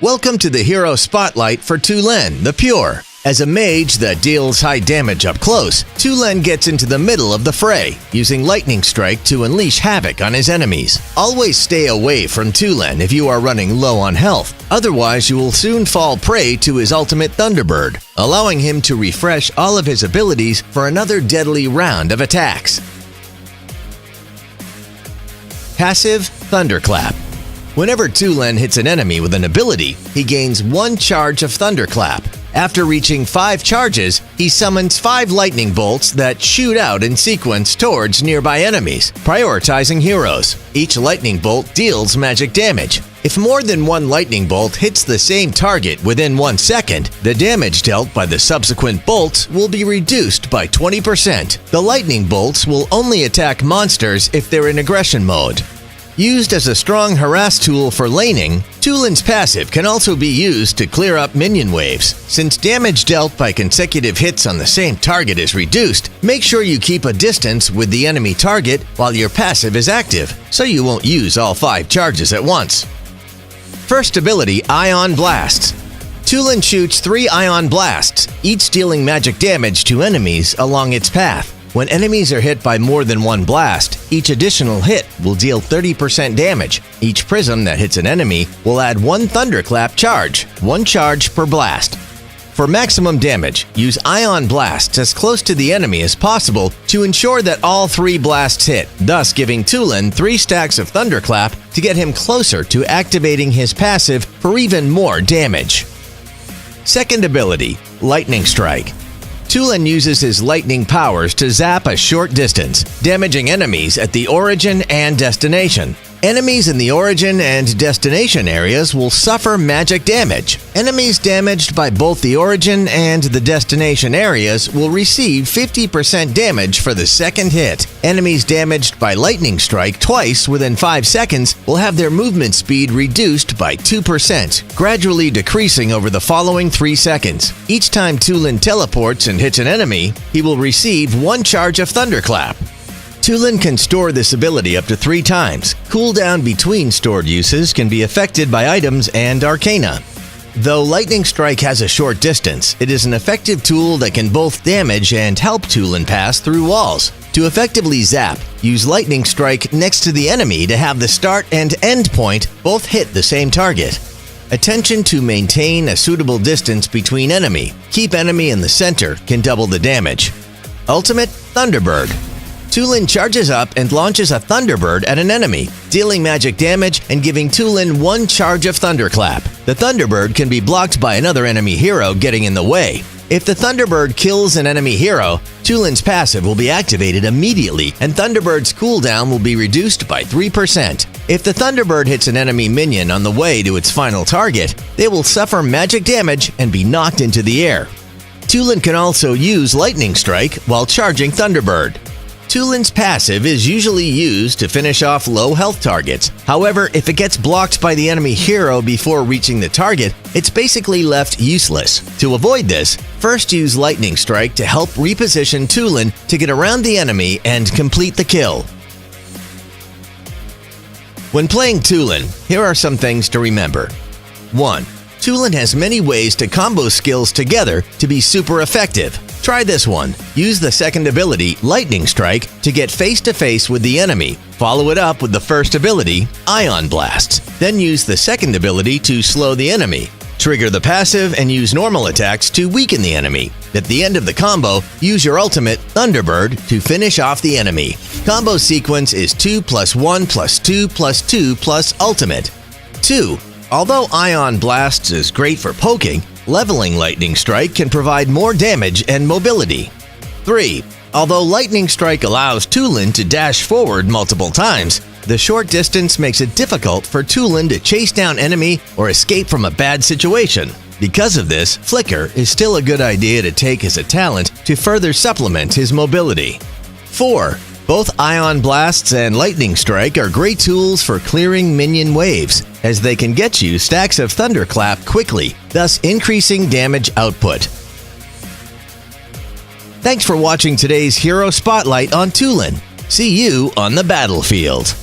Welcome to the Hero Spotlight for Tulen, the Pure. As a mage that deals high damage up close, Tulen gets into the middle of the fray, using Lightning Strike to unleash havoc on his enemies. Always stay away from Tulen if you are running low on health, otherwise you will soon fall prey to his ultimate Thunderbird, allowing him to refresh all of his abilities for another deadly round of attacks. Passive Thunderclap. Whenever Tulen hits an enemy with an ability, he gains 1 charge of Thunderclap. After reaching 5 charges, he summons 5 lightning bolts that shoot out in sequence towards nearby enemies, prioritizing heroes. Each lightning bolt deals magic damage. If more than 1 lightning bolt hits the same target within 1 second, the damage dealt by the subsequent bolts will be reduced by 20%. The lightning bolts will only attack monsters if they're in aggression mode. Used as a strong harass tool for laning, Tulen's passive can also be used to clear up minion waves. Since damage dealt by consecutive hits on the same target is reduced, make sure you keep a distance with the enemy target while your passive is active, so you won't use all 5 charges at once. First ability, Ion Blasts. Tulen shoots 3 Ion Blasts, each dealing magic damage to enemies along its path. When enemies are hit by more than 1 blast, each additional hit will deal 30% damage. Each prism that hits an enemy will add 1 Thunderclap charge, 1 charge per blast. For maximum damage, use Ion Blasts as close to the enemy as possible to ensure that all 3 blasts hit, thus giving Tulen 3 stacks of Thunderclap to get him closer to activating his passive for even more damage. Second ability, Lightning Strike. Tulen uses his lightning powers to zap a short distance, damaging enemies at the origin and destination. Enemies in the origin and destination areas will suffer magic damage. Enemies damaged by both the origin and the destination areas will receive 50% damage for the second hit. Enemies damaged by Lightning Strike twice within 5 seconds will have their movement speed reduced by 2%, gradually decreasing over the following 3 seconds. Each time Tulen teleports and hits an enemy, he will receive 1 charge of Thunderclap. Tulen can store this ability up to 3 times. Cooldown between stored uses can be affected by items and arcana. Though Lightning Strike has a short distance, it is an effective tool that can both damage and help Tulen pass through walls. To effectively zap, use Lightning Strike next to the enemy to have the start and end point both hit the same target. Attention to maintain a suitable distance between enemy. Keep enemy in the center can double the damage. Ultimate Thunderbird. Tulen charges up and launches a Thunderbird at an enemy, dealing magic damage and giving Tulen 1 charge of Thunderclap. The Thunderbird can be blocked by another enemy hero getting in the way. If the Thunderbird kills an enemy hero, Tulen's passive will be activated immediately and Thunderbird's cooldown will be reduced by 3%. If the Thunderbird hits an enemy minion on the way to its final target, they will suffer magic damage and be knocked into the air. Tulen can also use Lightning Strike while charging Thunderbird. Tulen's passive is usually used to finish off low health targets. However, if it gets blocked by the enemy hero before reaching the target, it's basically left useless. To avoid this, first use Lightning Strike to help reposition Tulen to get around the enemy and complete the kill. When playing Tulen, here are some things to remember. 1. Tulen has many ways to combo skills together to be super effective. Try this one. Use the second ability, Lightning Strike, to get face-to-face with the enemy. Follow it up with the first ability, Ion Blasts. Then use the second ability to slow the enemy. Trigger the passive and use normal attacks to weaken the enemy. At the end of the combo, use your ultimate, Thunderbird, to finish off the enemy. Combo sequence is 2 + 1 + 2 + 2 + ultimate. 2. Although Ion Blasts is great for poking, leveling Lightning Strike can provide more damage and mobility. 3. Although Lightning Strike allows Tulen to dash forward multiple times, the short distance makes it difficult for Tulen to chase down enemy or escape from a bad situation. Because of this, Flicker is still a good idea to take as a talent to further supplement his mobility. 4. Both Ion Blasts and Lightning Strike are great tools for clearing minion waves, as they can get you stacks of Thunderclap quickly, thus increasing damage output. Thanks for watching today's Hero Spotlight on Tulen. See you on the battlefield.